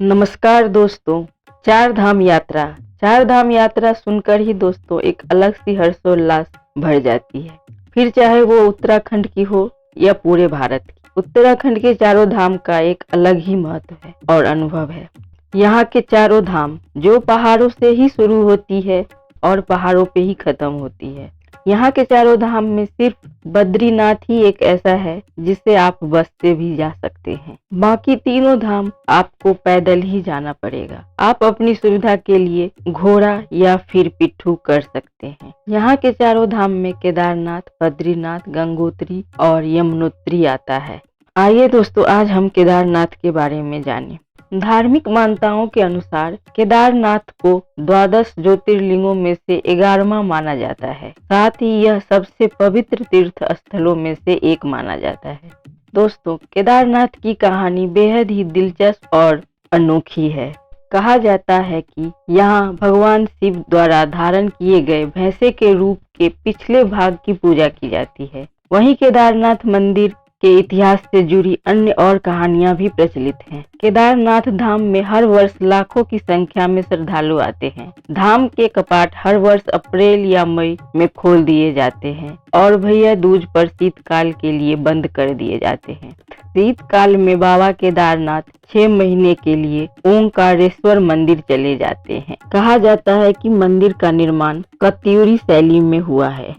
नमस्कार दोस्तों। चार धाम यात्रा। चार धाम यात्रा सुनकर ही दोस्तों एक अलग सी हर्षोल्लास भर जाती है। फिर चाहे वो उत्तराखंड की हो या पूरे भारत की। उत्तराखंड के चारों धाम का एक अलग ही महत्व है और अनुभव है। यहाँ के चारों धाम जो पहाड़ों से ही शुरू होती है और पहाड़ों पे ही खत्म होती है। यहाँ के चारों धाम में सिर्फ बद्रीनाथ ही एक ऐसा है जिसे आप बस से भी जा सकते हैं। बाकी तीनों धाम आपको पैदल ही जाना पड़ेगा। आप अपनी सुविधा के लिए घोड़ा या फिर पिट्ठू कर सकते हैं। यहाँ के चारों धाम में केदारनाथ, बद्रीनाथ, गंगोत्री और यमुनोत्री आता है। आइए दोस्तों, आज हम केदारनाथ के बारे में जानें। धार्मिक मान्यताओं के अनुसार केदारनाथ को द्वादश ज्योतिर्लिंगों में से 11वां माना जाता है। साथ ही यह सबसे पवित्र तीर्थ स्थलों में से एक माना जाता है। दोस्तों, केदारनाथ की कहानी बेहद ही दिलचस्प और अनोखी है। कहा जाता है कि यहाँ भगवान शिव द्वारा धारण किए गए भैंसे के रूप के पिछले भाग की पूजा की जाती है। वहीं केदारनाथ मंदिर के इतिहास से जुड़ी अन्य और कहानियां भी प्रचलित हैं। केदारनाथ धाम में हर वर्ष लाखों की संख्या में श्रद्धालु आते हैं। धाम के कपाट हर वर्ष अप्रैल या मई में खोल दिए जाते हैं और भैया दूज पर शीतकाल के लिए बंद कर दिए जाते हैं। शीतकाल में बाबा केदारनाथ 6 महीने के लिए ओंकारेश्वर मंदिर चले जाते हैं। कहा जाता है कि मंदिर का निर्माण कत्यूरी शैली में हुआ है।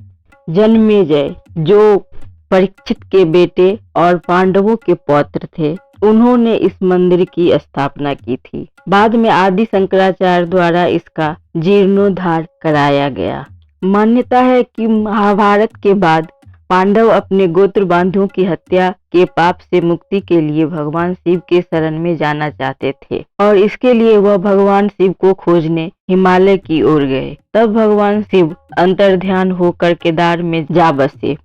जन्मेजय, जो परीक्षित के बेटे और पांडवों के पौत्र थे, उन्होंने इस मंदिर की स्थापना की थी। बाद में आदि शंकराचार्य द्वारा इसका जीर्णोद्धार कराया गया। मान्यता है कि महाभारत के बाद पांडव अपने गोत्र बांधवों की हत्या के पाप से मुक्ति के लिए भगवान शिव के शरण में जाना चाहते थे और इसके लिए वह भगवान शिव को खोजने हिमालय की ओर गए। तब भगवान शिव अंतर्ध्यान होकर केदार में जा बसे।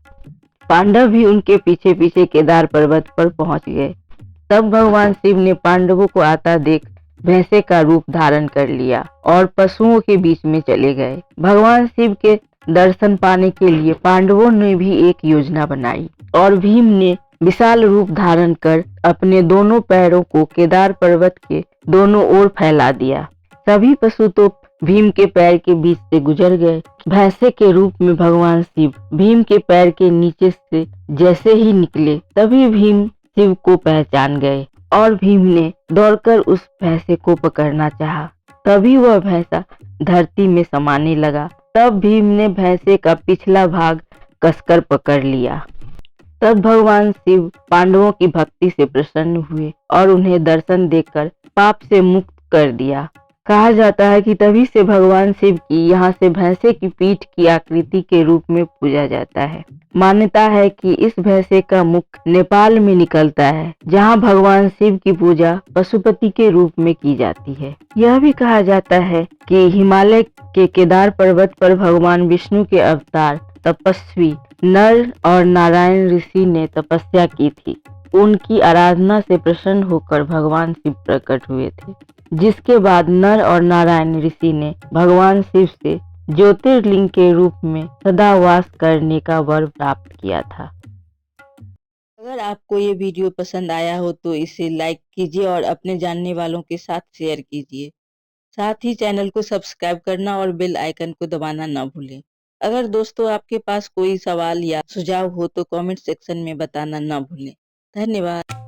पांडव भी उनके पीछे पीछे केदार पर्वत पर पहुंच गए। तब भगवान शिव ने पांडवों को आता देख भैंसे का रूप धारण कर लिया और पशुओं के बीच में चले गए। भगवान शिव के दर्शन पाने के लिए पांडवों ने भी एक योजना बनाई और भीम ने विशाल रूप धारण कर अपने दोनों पैरों को केदार पर्वत के दोनों ओर फैला दिया। सभी पशु तो भीम के पैर के बीच से गुजर गए। भैंसे के रूप में भगवान शिव भीम के पैर के नीचे से जैसे ही निकले, तभी भीम शिव को पहचान गए और भीम ने दौड़कर उस भैंसे को पकड़ना चाहा। तभी वह भैंसा धरती में समाने लगा। तब भीम ने भैंसे का पिछला भाग कसकर पकड़ लिया। तब भगवान शिव पांडवों की भक्ति से प्रसन्न हुए और उन्हें दर्शन देकर पाप से मुक्त कर दिया। कहा जाता है कि तभी से भगवान शिव की यहाँ से भैंसे की पीठ की आकृति के रूप में पूजा जाता है। मान्यता है कि इस भैंसे का मुख नेपाल में निकलता है, जहाँ भगवान शिव की पूजा पशुपति के रूप में की जाती है। यह भी कहा जाता है कि हिमालय के केदार पर्वत पर भगवान विष्णु के अवतार तपस्वी नर और नारायण ऋषि ने तपस्या की थी। उनकी आराधना से प्रसन्न होकर भगवान शिव प्रकट हुए थे, जिसके बाद नर और नारायण ऋषि ने भगवान शिव से ज्योतिर्लिंग के रूप में सदा वास करने का वर प्राप्त किया था। अगर आपको ये वीडियो पसंद आया हो तो इसे लाइक कीजिए और अपने जानने वालों के साथ शेयर कीजिए। साथ ही चैनल को सब्सक्राइब करना और बेल आइकन को दबाना न भूलें। अगर दोस्तों आपके पास कोई सवाल या सुझाव हो तो कमेंट सेक्शन में बताना न भूलें। धन्यवाद।